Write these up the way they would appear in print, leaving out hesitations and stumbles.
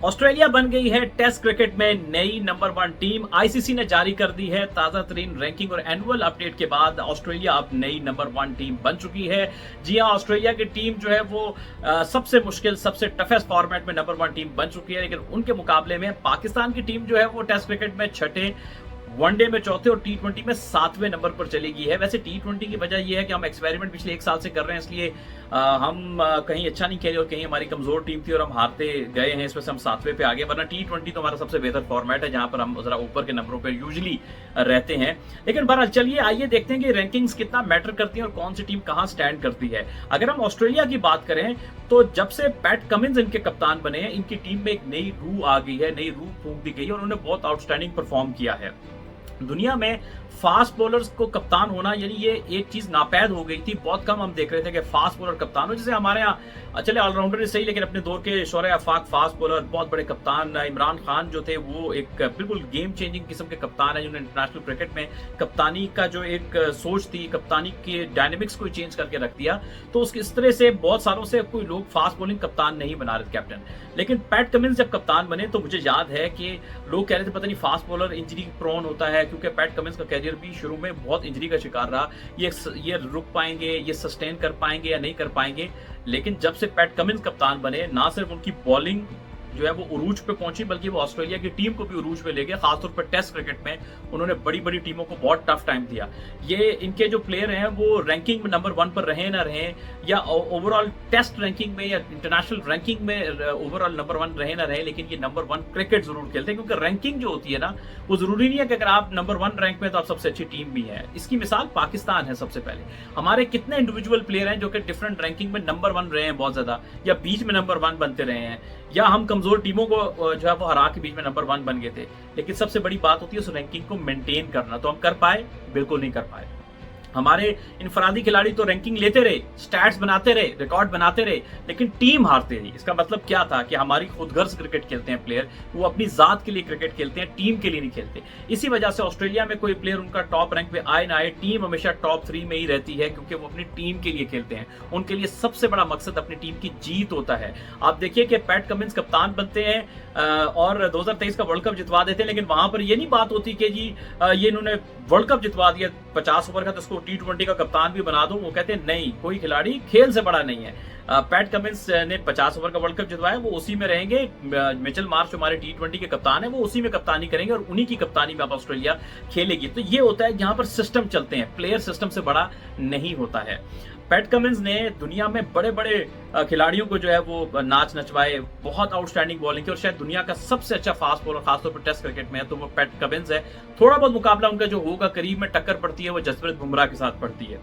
Australia बन गई है टेस्ट क्रिकेट में नई नंबर 1 टीम। आईसीसी ने जारी कर दी है ताजा तरीन रैंकिंग और एनुअल अपडेट के बाद ऑस्ट्रेलिया अब नई नंबर 1 टीम बन चुकी है। जी हां, ऑस्ट्रेलिया की टीम जो है वो सबसे मुश्किल, सबसे टफेस्ट फॉर्मेट में नंबर 1 टीम बन चुकी है, लेकिन उनके मुकाबले में पाकिस्तान की टीम जो है वो टेस्ट क्रिकेट में छठे, वनडे में चौथे और T20 में 7वें नंबर पर चली गई है। वैसे T20 की वजह यह है कि हम एक्सपेरिमेंट पिछले 1 साल से कर रहे हैं, इसलिए हम कहीं अच्छा नहीं खेले और कहीं हमारी कमजोर टीम थी और हम हारते गए हैं, इस वजह से हम 7वें पे आ गए। वरना T20 तो हमारा सबसे बेहतर फॉर्मेट है जहां पर हम जरा ऊपर के नंबरों पर यूजली रहते हैं। लेकिन बहरहाल चलिए आइए देखते हैं कि रैंकिंग्स कितना मैटर करती है और कौन सी टीम कहां स्टैंड करती है। अगर हम ऑस्ट्रेलिया की बात करें तो जब से पैट कमिंस इनके कप्तान बने हैं, इनकी टीम में एक नई रूह आ गई है, नई रूह फूंक दी गई है और उन्होंने बहुत आउटस्टैंडिंग परफॉर्म किया है। दुनिया में फास्ट बॉलर्स को कप्तान होना यानी ये एक चीज नापैद हो गई थी। बहुत कम हम देख रहे थे कि फास्ट बॉलर कप्तान हो। जैसे हमारे यहाँ चले ऑलराउंडर ही सही, लेकिन अपने दौर के शौर्य आफाक फास्ट बॉलर बहुत बड़े कप्तान इमरान खान जो थे वो एक बिल्कुल गेम चेंजिंग किस्म के कप्तान है, जिन्होंने इंटरनेशनल क्रिकेट में कप्तानी का जो एक सोच थी, कप्तानी के डायनेमिक्स को चेंज करके रख दिया। तो उसके इस तरह से बहुत सालों से कोई लोग फास्ट बॉलिंग कप्तान नहीं बना रहे कैप्टन। लेकिन पैट कमिंस जब कप्तान बने तो मुझे याद है कि लोग कह रहे थे पता नहीं फास्ट बॉलर इंजरी प्रोन होता है, क्योंकि पैट कमिंस का कैरियर भी शुरू में बहुत इंजरी का शिकार रहा। ये रुक पाएंगे, ये सस्टेन कर पाएंगे या नहीं कर पाएंगे। लेकिन जब से पैट कमिंस कप्तान बने, ना सिर्फ उनकी बॉलिंग जो है वो उरूज पे पहुंची, बल्कि वो ऑस्ट्रेलिया की टीम को भी उरूज पे ले गए। खासतौर पर टेस्ट क्रिकेट में उन्होंने बड़ी बड़ी टीमों को बहुत टफ टाइम दिया। ये इनके जो प्लेयर हैं वो रैंकिंग में नंबर 1 पर रहे ना रहे, या ओवरऑल टेस्ट रैंकिंग में या इंटरनेशनल रैंकिंग में ओवरऑल नंबर 1 रहे ना रहे, लेकिन ये नंबर 1 क्रिकेट जरूर खेलते हैं। क्योंकि रैंकिंग जो होती है ना, वो जरूरी नहीं है कि अगर आप नंबर 1 रैंक में तो आप सबसे अच्छी टीम भी है। इसकी मिसाल पाकिस्तान है। सबसे पहले हमारे कितने इंडिविजुअल प्लेयर हैं जो कि डिफरेंट रैंकिंग में नंबर 1 रहे हैं बहुत ज्यादा, या बीच में नंबर 1 बनते रहे हैं, या हम कमजोर टीमों को जो है वो हरा के बीच में नंबर 1 बन गए थे। लेकिन सबसे बड़ी बात होती है उस रैंकिंग को मेंटेन करना। तो हम कर पाए? बिल्कुल नहीं कर पाए। हमारे इनफरादी खिलाड़ी तो रैंकिंग लेते रहे, स्टैट्स बनाते रहे, रिकॉर्ड बनाते रहे, लेकिन टीम हारते रही। इसका मतलब क्या था कि हमारी खुदगर्ज क्रिकेट खेलते हैं प्लेयर, वो अपनी जात के लिए क्रिकेट खेलते हैं, टीम के लिए नहीं खेलते। इसी वजह से ऑस्ट्रेलिया में कोई प्लेयर उनका टॉप रैंक पे आए ना आए, टीम हमेशा टॉप 3 में ही रहती है, क्योंकि वो अपनी टीम के लिए खेलते हैं। उनके लिए सबसे बड़ा मकसद अपनी टीम की जीत होता है। आप देखिए कि पैट कमिंस कप्तान बनते हैं और 2023 का वर्ल्ड कप जितवा देते हैं, लेकिन वहां पर ये नहीं बात होती कि जी ये इन्होंने वर्ल्ड कप जितवा दिया 50 ओवर का, तो उसको T20 का कप्तान भी बना दो। वो कहते हैं नहीं, कोई खिलाड़ी खेल से बड़ा नहीं है। पैट कमिंस ने 50 ओवर का वर्ल्ड कप जितवाया, वो उसी में रहेंगे। मिचेल मार्श जो हमारे T20 के कप्तान है, वो उसी में कप्तानी करेंगे और उन्हीं की कप्तानी में अब ऑस्ट्रेलिया खेलेगी। तो ये होता है यहाँ पर सिस्टम चलते हैं, प्लेयर सिस्टम से बड़ा नहीं होता है। पैट कमिंस ने दुनिया में बड़े बड़े खिलाड़ियों को जो है वो नाच नचवाए, बहुत आउटस्टैंडिंग बॉलिंग की, और शायद दुनिया का सबसे अच्छा फास्ट बॉलर खासतौर पर टेस्ट क्रिकेट में है तो वो पैट कमिंस है। थोड़ा बहुत मुकाबला उनका जो होगा, करीब में टक्कर पड़ती है वो जसप्रीत बुमराह के साथ पड़ती है।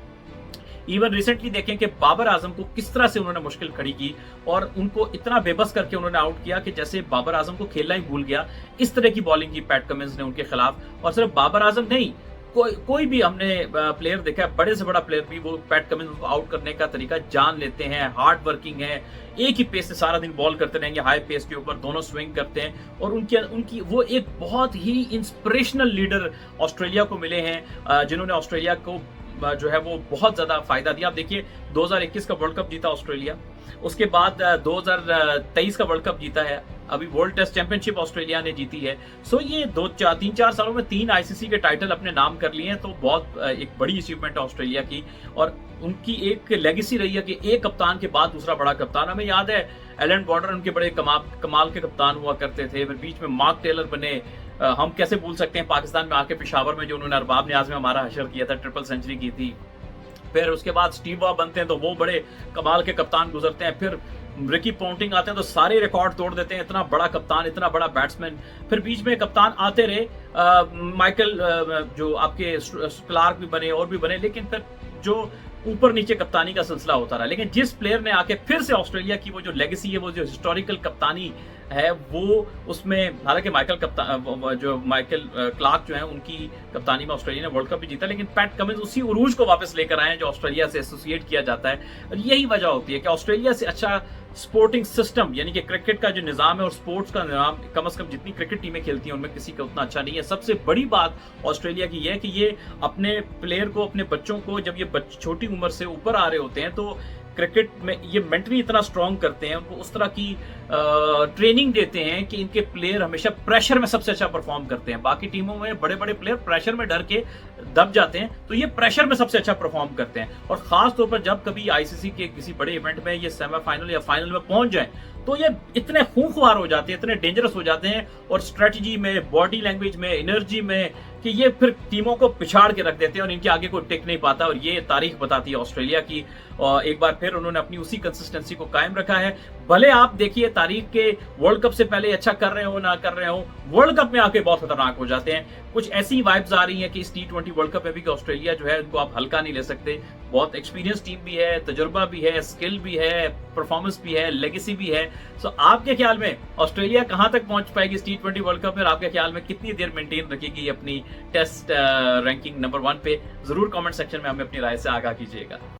इवन रिसेंटली देखें कि बाबर आजम को किस तरह से उन्होंने मुश्किल खड़ी की और उनको इतना बेबस करके उन्होंने आउट किया कि जैसे बाबर आजम को खेलना ही भूल गया। इस तरह की बॉलिंग की पैट कमिंस ने उनके खिलाफ। और सिर्फ बाबर आजम नहीं, कोई भी हमने प्लेयर देखा है, बड़े से बड़ा प्लेयर भी, वो पैट कमिंस को आउट करने का तरीका जान लेते हैं। हार्ड वर्किंग है, एक ही पेस से सारा दिन बॉल करते रहेंगे, हाई पेस के ऊपर दोनों स्विंग करते हैं। और उनकी वो एक बहुत ही इंस्पिरेशनल लीडर ऑस्ट्रेलिया को मिले हैं, जिन्होंने ऑस्ट्रेलिया को जो है वो बहुत ज्यादा फायदा दिया। आप देखिए 2021 का वर्ल्ड कप जीता ऑस्ट्रेलिया, उसके बाद 2023 का वर्ल्ड कप जीता है, अभी वर्ल्ड टेस्ट चैंपियनशिप ऑस्ट्रेलिया ने जीती है। सो ये 3-4 सालों में 3 आईसीसी के टाइटल अपने नाम कर लिए हैं, तो बहुत एक बड़ी अचीवमेंट है ऑस्ट्रेलिया की। और उनकी एक लेगेसी रही है कि एक कप्तान के बाद दूसरा बड़ा कप्तान। हमें याद है एलन बॉर्डर उनके बड़े कमाल के कप्तान हुआ करते थे, फिर बीच में मार्क टेलर बने। हम कैसे भूल सकते हैं पाकिस्तान में आके पेशावर में जो उन्होंने अरबाब न्याज में हमारा हशर किया था, ट्रिपल सेंचुरी की थी। फिर उसके बाद स्टीव वॉ बनते हैं तो वो बड़े कमाल के कप्तान गुजरते हैं। फिर रिकी पॉन्टिंग आते हैं तो सारे रिकॉर्ड तोड़ देते हैं, इतना बड़ा कप्तान, इतना बड़ा बैट्समैन। फिर बीच में कप्तान आते रहे, माइकल जो आपके क्लार्क भी बने और भी बने, लेकिन फिर जो ऊपर नीचे कप्तानी का सिलसिला होता रहा। लेकिन जिस प्लेयर ने आके फिर से ऑस्ट्रेलिया की वो जो लेगेसी है, वो जो हिस्टोरिकल कप्तानी है, वो उसमें हालांकि माइकल क्लार्क जो है उनकी कप्तानी में ऑस्ट्रेलिया ने वर्ल्ड कप भी जीता, लेकिन पैट कमिंस उसी उरूज को वापस लेकर आए हैं जो ऑस्ट्रेलिया से एसोसिएट किया जाता है। और यही वजह होती है कि ऑस्ट्रेलिया से अच्छा स्पोर्टिंग सिस्टम यानी कि क्रिकेट का जो निजाम है और स्पोर्ट्स का निजाम कम से कम जितनी क्रिकेट टीमें खेलती हैं उनमें किसी का उतना अच्छा नहीं है। सबसे बड़ी बात ऑस्ट्रेलिया की यह है कि ये अपने प्लेयर को, अपने बच्चों को, जब ये छोटी उम्र से ऊपर आ रहे होते हैं तो क्रिकेट में ये मेंटली इतना स्ट्रांग करते हैं, उनको उस तरह की ट्रेनिंग देते हैं कि इनके प्लेयर हमेशा प्रेशर में सबसे अच्छा परफॉर्म करते हैं। बाकी टीमों में बड़े बड़े प्लेयर प्रेशर में डर के दब जाते हैं, तो ये प्रेशर में सबसे अच्छा परफॉर्म करते हैं। और खास तौर पर जब कभी आईसीसी के किसी बड़े इवेंट में ये सेमीफाइनल या फाइनल में पहुंच जाए, तो ये इतने खूंखार हो जाते हैं, इतने डेंजरस हो जाते हैं, और स्ट्रेटजी में, बॉडी लैंग्वेज में, एनर्जी में, कि ये फिर टीमों को पिछाड़ के रख देते हैं और इनके आगे कोई टिक नहीं पाता। और ये तारीख बताती है ऑस्ट्रेलिया की, और एक बार फिर उन्होंने अपनी उसी कंसिस्टेंसी को कायम रखा है। भले आप देखिए तारीख के वर्ल्ड कप से पहले अच्छा कर रहे हो ना कर रहे हो, वर्ल्ड कप में आके बहुत खतरनाक हो जाते हैं। कुछ ऐसी वाइब्स आ रही हैं कि इस T20 वर्ल्ड कप में भी कि ऑस्ट्रेलिया जो है उनको आप हल्का नहीं ले सकते। बहुत एक्सपीरियंस टीम भी है, तजुर्बा भी है, स्किल भी है, परफॉर्मेंस भी है, लेगेसी भी है। सो आपके ख्याल में ऑस्ट्रेलिया कहां तक पहुंच पाएगी इस T20 वर्ल्ड कप में? आपके ख्याल में कितनी देर मेंटेन रखेगी अपनी टेस्ट रैंकिंग नंबर 1 पे? जरूर कमेंट सेक्शन में हमें अपनी राय से आगाह कीजिएगा।